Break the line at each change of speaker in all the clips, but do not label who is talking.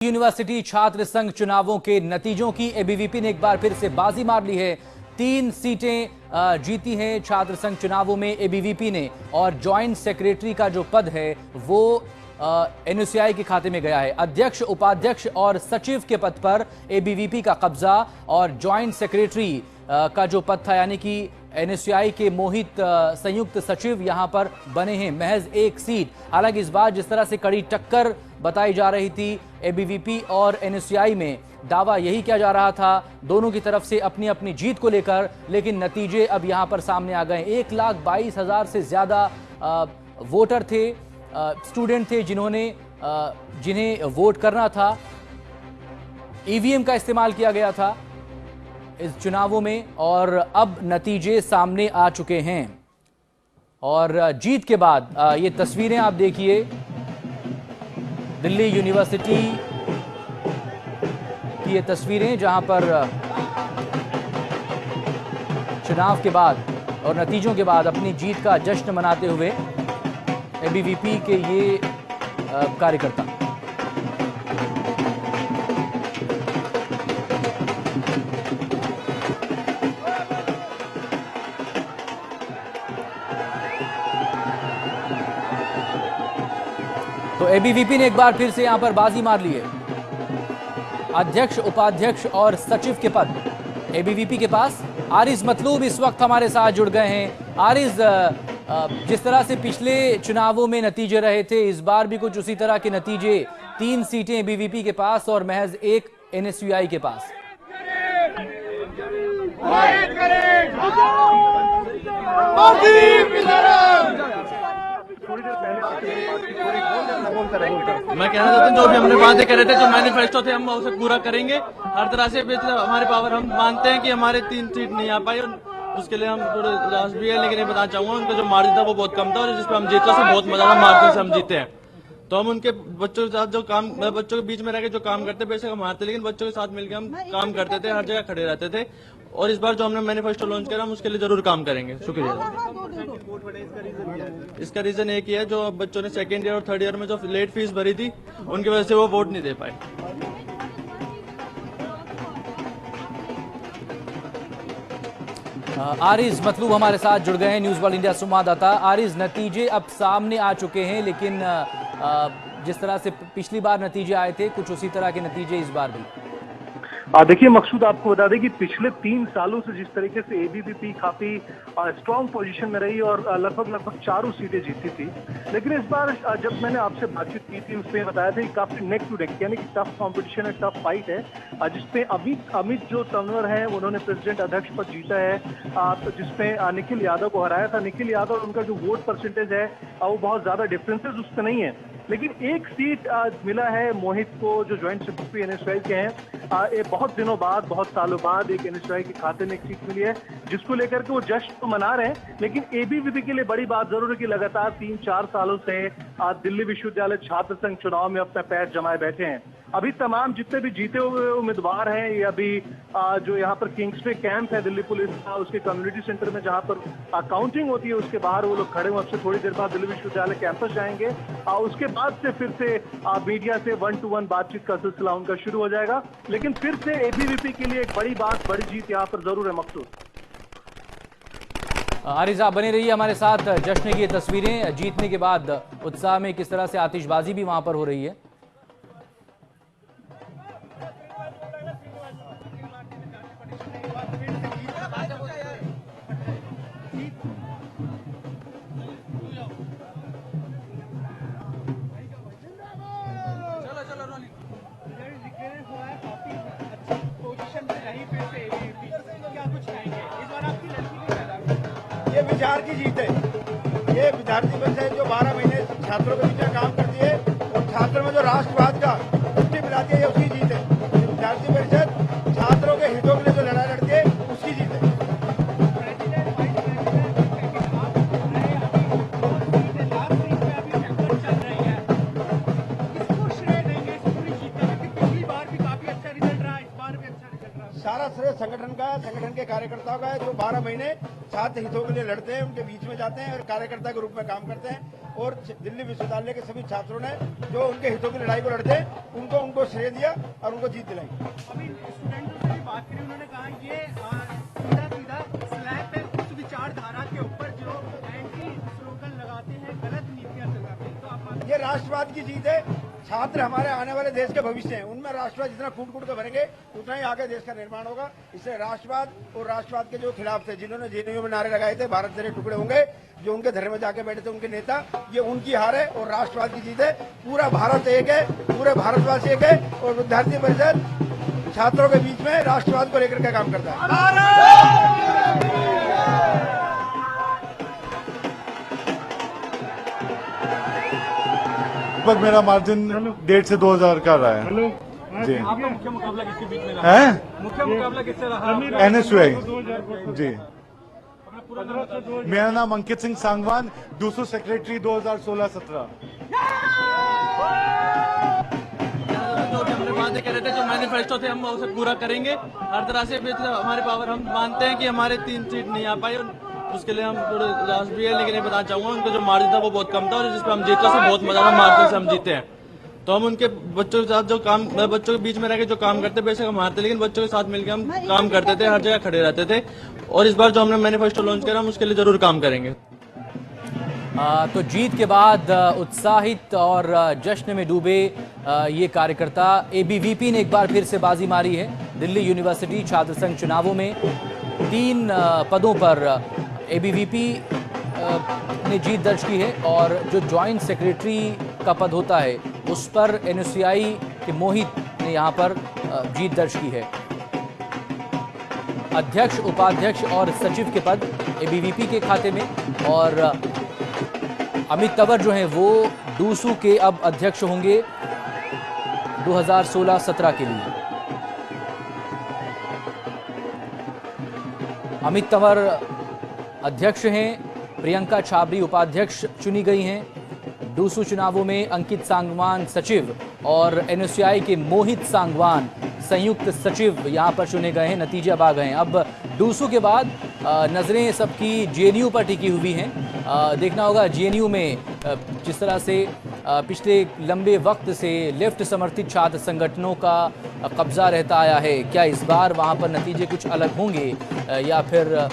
University छात्र संघ चुनावों के नतीजों की एबीवीपी ने एक बार फिर से बाजी मार ली है। 3 सीटें जीती हैं छात्र संघ चुनावों में एबीवीपी ने, और ज्वाइंट सेक्रेटरी का जो पद है वो एनएसयूआई के खाते में गया है। अध्यक्ष, उपाध्यक्ष और सचिव के पद पर एबीवीपी का कब्जा, और ज्वाइंट सेक्रेटरी का जो पद था यानी कि एनएसयूआई के मोहित संयुक्त सचिव यहां पर बने हैं। महज एक सीट। हालांकि इस बार जिस तरह से कड़ी टक्कर बताई जा रही थी एबीवीपी और एनएसयूआई में, दावा यही किया जा रहा था दोनों की तरफ से अपनी अपनी जीत को लेकर, लेकिन नतीजे अब यहां पर सामने आ गए। 1,22,000 से ज्यादा वोटर थे, स्टूडेंट थे जिन्हें वोट करना था। ईवीएम का इस्तेमाल किया गया था इस चुनावों में, और अब नतीजे सामने आ चुके हैं। और जीत के बाद ये तस्वीरें आप देखिए, दिल्ली यूनिवर्सिटी की ये तस्वीरें जहां पर चुनाव के बाद और नतीजों के बाद अपनी जीत का जश्न मनाते हुए एबीवीपी के ये कार्यकर्ता। तो एबीवीपी ने एक बार फिर से यहां पर बाजी मार ली है। अध्यक्ष, उपाध्यक्ष और सचिव के पद एबीवीपी के पास। आरिज मतलूब इस वक्त हमारे साथ जुड़ गए हैं। आरिज, जिस तरह से पिछले चुनावों में नतीजे रहे थे, इस बार भी कुछ उसी तरह के नतीजे। 3 सीटें एबीवीपी के पास और महज 1 एनएसयूआई के पास।
मैं कहना चाहता हूँ जो भी हमने वादे करे थे, जो मैनिफेस्टो थे, हम उसे पूरा करेंगे हर तरह से। हमारे पावर, हम मानते हैं कि हमारे 3 सीट नहीं आ पाई, उसके लिए हम थोड़े उदास भी है, लेकिन ये बताना चाहूंगा उनका जो मार्जिन था वो बहुत कम था, और जिसपे हम जीते से बहुत मजा मार्जिन से हम जीते हैं। तो हम उनके बच्चों के साथ जो काम, बच्चों के बीच में रह के जो काम करते, बेशक हम हारते, लेकिन बच्चों के साथ मिलकर हम काम करते थे, हर जगह खड़े रहते थे। और इस बार जो हमने मैनिफेस्टो लॉन्च किया, हम उसके लिए जरूर काम करेंगे। शुक्रिया। इसका रीजन एक ही है, जो बच्चों ने 2nd ईयर और 3rd ईयर में जो लेट फीस भरी थी, उनकी वजह से वो वोट नहीं दे पाए।
आरिज मतलूब हमारे साथ जुड़ गए हैं, न्यूज़ वर्ल्ड इंडिया संवाददाता। आरिज, नतीजे अब सामने आ चुके हैं, लेकिन जिस तरह से पिछली बार नतीजे आए थे, कुछ उसी तरह के नतीजे इस बार भी।
देखिए मकसूद, आपको बता दें कि पिछले 3 सालों से जिस तरीके से एबीवीपी काफी स्ट्रांग पोजीशन में रही और लगभग 4 सीटें जीती थी, लेकिन इस बार जब मैंने आपसे बातचीत की थी उसमें बताया था कि काफी नेक टू नेक, यानी कि टफ कंपटीशन है, टफ फाइट है, जिसपे अमित जो तंवर है उन्होंने प्रेसिडेंट अध्यक्ष पद जीता है, तो जिसमें निखिल यादव को हराया था। निखिल यादव, उनका जो वोट परसेंटेज है वो बहुत ज्यादा डिफरेंसेस उससे नहीं है, लेकिन एक सीट मिला है मोहित को, जो ज्वाइंट सेक्रेटरी एनएसयूआई के हैं। बहुत दिनों बाद, बहुत सालों बाद एक एनएसयूआई के खाते में एक सीट मिली है, जिसको लेकर के वो जश्न तो मना रहे हैं। लेकिन एबीवीपी के लिए बड़ी बात जरूर है कि लगातार 3-4 सालों से दिल्ली विश्वविद्यालय छात्र संघ चुनाव में अपना पैर जमाए बैठे हैं। अभी तमाम जितने भी जीते हुए उम्मीदवार हैं, ये अभी जो यहाँ पर किंग्सवे कैंप है दिल्ली पुलिस का, उसके कम्युनिटी सेंटर में जहाँ पर काउंटिंग होती है, उसके बाहर वो लोग खड़े हुए। अब से थोड़ी देर बाद दिल्ली विश्वविद्यालय कैंपस जाएंगे, उसके बाद से फिर से मीडिया से 1-to-1 बातचीत का सिलसिला उनका शुरू हो जाएगा। लेकिन फिर से एबीवीपी के लिए एक बड़ी बात, बड़ी जीत यहाँ पर जरूर है मकसूद।
आरिज, आप बने रहिए हमारे साथ। जश्न की ये तस्वीरें जीतने के बाद उत्साह में किस तरह से आतिशबाजी भी वहां पर हो रही है।
ये विचार की जीत है। ये विद्यार्थी परिषद जो 12 महीने छात्रों के बीच में काम करती है और छात्रों में जो राष्ट्रवाद का दृष्टि मिलाती है, ये उसकी जीत है। ये विद्यार्थी परिषद छात्रों के हितों के लिए जो लड़ाई लड़ती है, उसकी जीत है। सारा श्रेय संगठन का, संगठन के कार्यकर्ताओं का है, जो 12 महीने छात्र हितों के लिए लड़ते हैं, उनके बीच में जाते हैं और कार्यकर्ता के रूप में काम करते हैं। और दिल्ली विश्वविद्यालय के सभी छात्रों ने जो उनके हितों की लड़ाई को लड़ते उनको श्रेय दिया और उनको जीत दिलाई।
अभी स्टूडेंटों से भी बात करी, उन्होंने कहा ये सीधा स्लैब पे उच्च विचारधारा के ऊपर जो एंटी स्लोगन लगाते हैं, गलत नीतियां चलाते हैं, तो आप
ये राष्ट्रवाद की जीत है। छात्र हमारे आने वाले देश के भविष्य हैं, उनमें राष्ट्रवाद जितना कूट कूट कर भरेंगे उतना ही आगे देश का निर्माण होगा। इससे राष्ट्रवाद और राष्ट्रवाद के जो खिलाफ थे, जिन्होंने जेएनयू में नारे लगाए थे भारत तेरे टुकड़े होंगे, जो उनके धर्म में जाके बैठे थे उनके नेता, ये उनकी हार है और राष्ट्रवाद की जीत है। पूरा भारत एक है, पूरे भारतवासी एक है और विद्यार्थी परिषद छात्रों के बीच में राष्ट्रवाद को लेकर के काम करता है।
लगभग मेरा मार्जिन 1.5 से 2,000 का रहा है जी।
आपका मुख्य मुकाबला किसके बीच में
है
मुख्य मुकाबला किससे रहा?
NSUI जी। मेरा नाम अंकित सिंह सांगवान, दूसरा सेक्रेटरी 2016-17।
जो भी हमने वादे करे थे, जो मैनिफेस्टो थे, हम उसे पूरा करेंगे हर तरह से। हमारे पावर, हम मानते हैं कि हमारे 3 सीट नहीं आ पाई, उसके लिए हम थोड़े उदास भी है, लेकिन ये बताना चाहूंगा उनका जो मार्जिन था वो बहुत कम था और जिस पर हम जीते से बहुत मजा मार्जिन से हम जीते हैं। तो हम उनके बच्चों के साथ जो काम, बच्चों के बीच में रह के जो काम करते, बेशक हम हारते, लेकिन बच्चों के साथ मिलकर हम काम करते थे, हर जगह खड़े रहते थे। और इस बार जो हमने मैनिफेस्टो लॉन्च किया, हम उसके लिए जरूर काम करेंगे।
तो जीत के बाद उत्साहित और जश्न में डूबे ये कार्यकर्ता, एबीवीपी ने एक बार फिर से बाजी मारी है। दिल्ली यूनिवर्सिटी छात्र संघ चुनावों में 3 पदों पर एबीवीपी ने जीत दर्ज की है और जो ज्वाइंट सेक्रेटरी का पद होता है उस पर एनएसयूआई के मोहित ने यहाँ पर जीत दर्ज की है। अध्यक्ष, उपाध्यक्ष और सचिव के पद एबीवीपी के खाते में और अमित तंवर जो हैं वो डूसू के अब अध्यक्ष होंगे 2016-17 के लिए। अमित तंवर अध्यक्ष हैं, प्रियंका छाबरी उपाध्यक्ष चुनी गई हैं। डूसू चुनावों में अंकित सांगवान सचिव और एनएसयूआई के मोहित सांगवान संयुक्त सचिव यहां पर चुने गए हैं। नतीजे अब आ गए हैं। अब डूसू के बाद नजरें सबकी जेएनयू पर टिकी हुई हैं। देखना होगा जेएनयू में जिस तरह से पिछले लंबे वक्त से लेफ्ट समर्थित छात्र संगठनों का कब्जा रहता आया है, क्या इस बार वहां पर नतीजे कुछ अलग होंगे या फिर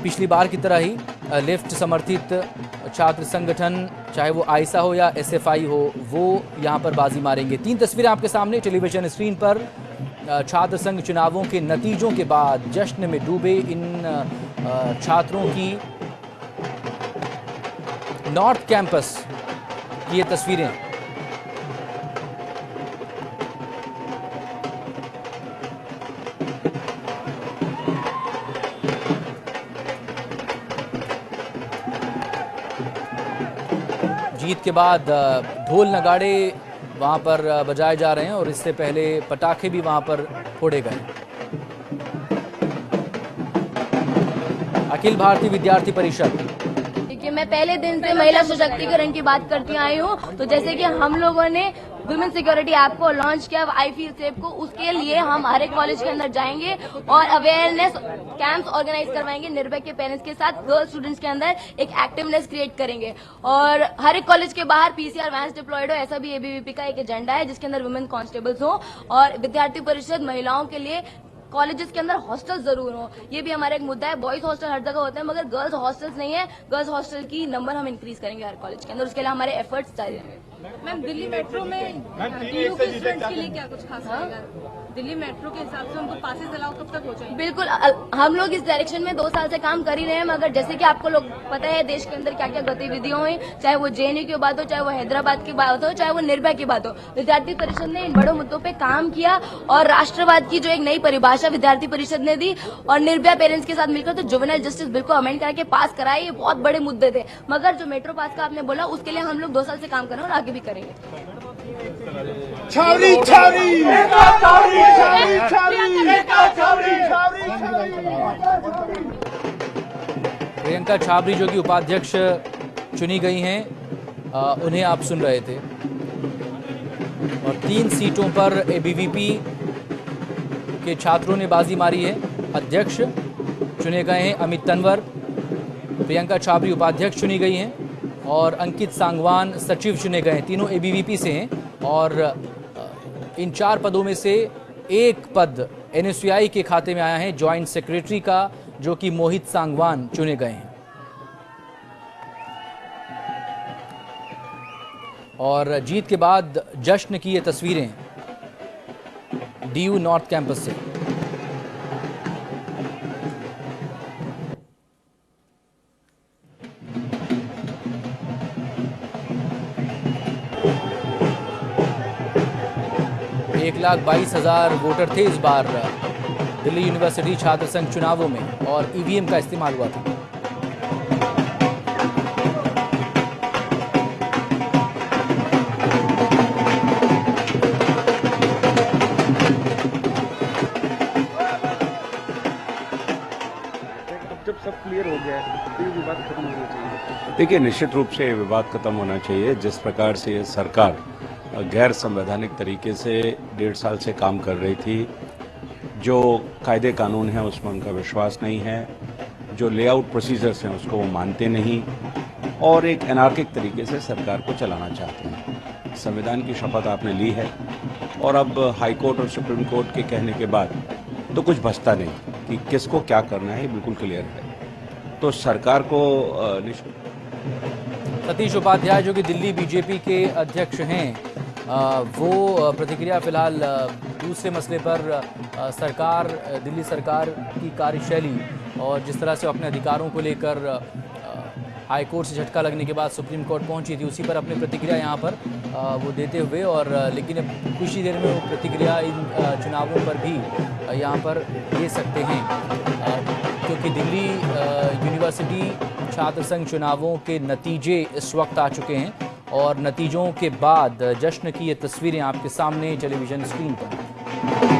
पिछली बार की तरह ही लेफ्ट समर्थित छात्र संगठन, चाहे वो आइसा हो या एसएफआई हो, वो यहाँ पर बाजी मारेंगे। 3 तस्वीरें आपके सामने टेलीविजन स्क्रीन पर छात्र संघ चुनावों के नतीजों के बाद जश्न में डूबे इन छात्रों की नॉर्थ कैंपस की ये तस्वीरें। जीत के बाद ढोल नगाड़े वहां पर बजाए जा रहे हैं और इससे पहले पटाखे भी वहां पर फोड़े गए। अखिल भारतीय विद्यार्थी परिषद,
देखिए मैं पहले दिन से महिला सशक्तिकरण की बात करती आई हूँ। तो जैसे कि हम लोगों ने वुमेन सिक्योरिटी ऐप को लॉन्च किया, आई फील सेफ को, उसके लिए हम हर एक कॉलेज के अंदर जाएंगे और अवेयरनेस कैंप्स ऑर्गेनाइज करवाएंगे निर्भय के पेरेंट्स के साथ। गर्ल स्टूडेंट्स के अंदर एक एक्टिवनेस क्रिएट करेंगे और हर एक कॉलेज के बाहर पीसीआर वैन्स डिप्लॉयड हो, ऐसा भी एबीवीपी का एक एजेंडा है जिसके अंदर वुमेन कांस्टेबल्स हो और विद्यार्थी परिषद महिलाओं के लिए कॉलेजेस के अंदर हॉस्टल जरूर हो। ये भी हमारा एक मुद्दा है। बॉयज हॉस्टल हर जगह होते हैं मगर गर्ल्स हॉस्टल्स नहीं है। गर्ल्स हॉस्टल की नंबर हम इंक्रीज करेंगे हर कॉलेज के अंदर, उसके लिए हमारे एफर्ट्स जारी रहेंगे।
मैम दिल्ली मेट्रो में DU के स्टूडेंट्स के लिए क्या कुछ खास रहेगा? दिल्ली मेट्रो के हिसाब से उनको पासेस अलाउ कब तक हो जाएंगे?
बिल्कुल, हम लोग इस डायरेक्शन में 2 साल से काम कर ही रहे हैं, मगर जैसे कि आपको लोग पता है देश के अंदर क्या क्या गतिविधियां हुई, चाहे वो जेएनयू की बात हो, चाहे वो हैदराबाद की बात हो, चाहे वो निर्भया की बात हो। विद्यार्थी परिषद ने इन बड़े मुद्दों पे काम किया और राष्ट्रवाद की जो एक नई परिभाषा विद्यार्थी परिषद ने दी और निर्भया पेरेंट्स के साथ मिलकर तो जुवेनाइल जस्टिस बिल को अमेंड करके पास कराए। ये बहुत बड़े मुद्दे थे, मगर जो मेट्रो पास का आपने बोला उसके लिए हम लोग 2 साल से काम कर रहे हैं और आगे भी करेंगे।
छावरी छावरी
प्रियंका छाबरी जो कि उपाध्यक्ष चुनी गई हैं, उन्हें आप सुन रहे थे। और 3 सीटों पर एबीवीपी के छात्रों ने बाजी मारी है। अध्यक्ष चुने गए हैं अमित तंवर, प्रियंका छाबरी उपाध्यक्ष चुनी गई हैं और अंकित सांगवान सचिव चुने गए हैं। तीनों एबीवीपी से हैं और इन 4 पदों में से एक पद एनएसयूआई के खाते में आया है ज्वाइंट सेक्रेटरी का, जो कि मोहित सांगवान चुने गए हैं। और जीत के बाद जश्न की ये तस्वीरें डीयू नॉर्थ कैंपस से। एक 1,22,000 वोटर थे इस बार दिल्ली यूनिवर्सिटी छात्र संघ चुनावों में और ईवीएम का इस्तेमाल हुआ था।
जब सब क्लियर हो गया है तो ये विवाद खत्म होना चाहिए।
देखिए, निश्चित रूप से ये विवाद खत्म होना चाहिए। जिस प्रकार से ये सरकार गैर संवैधानिक तरीके से 1.5 साल से काम कर रही थी, जो कायदे कानून है उसमें उनका विश्वास नहीं है, जो लेआउट प्रोसीजर्स हैं उसको वो मानते नहीं और एक एनार्किक तरीके से सरकार को चलाना चाहते हैं। संविधान की शपथ आपने ली है और अब हाई कोर्ट और सुप्रीम कोर्ट के कहने के बाद तो कुछ बचता नहीं कि किसको क्या करना है, ये बिल्कुल क्लियर है। तो सरकार को
सतीश उपाध्याय जो कि दिल्ली बीजेपी के अध्यक्ष हैं, वो प्रतिक्रिया फिलहाल दूसरे मसले पर दिल्ली सरकार की कार्यशैली और जिस तरह से अपने अधिकारों को लेकर हाई कोर्ट से झटका लगने के बाद सुप्रीम कोर्ट पहुंची थी, उसी पर अपनी प्रतिक्रिया यहाँ पर वो देते हुए और लेकिन अब कुछ ही देर में वो प्रतिक्रिया इन चुनावों पर भी यहाँ पर दे सकते हैं, क्योंकि दिल्ली यूनिवर्सिटी छात्र संघ चुनावों के नतीजे इस वक्त आ चुके हैं और नतीजों के बाद जश्न की ये तस्वीरें आपके सामने टेलीविजन स्क्रीन पर।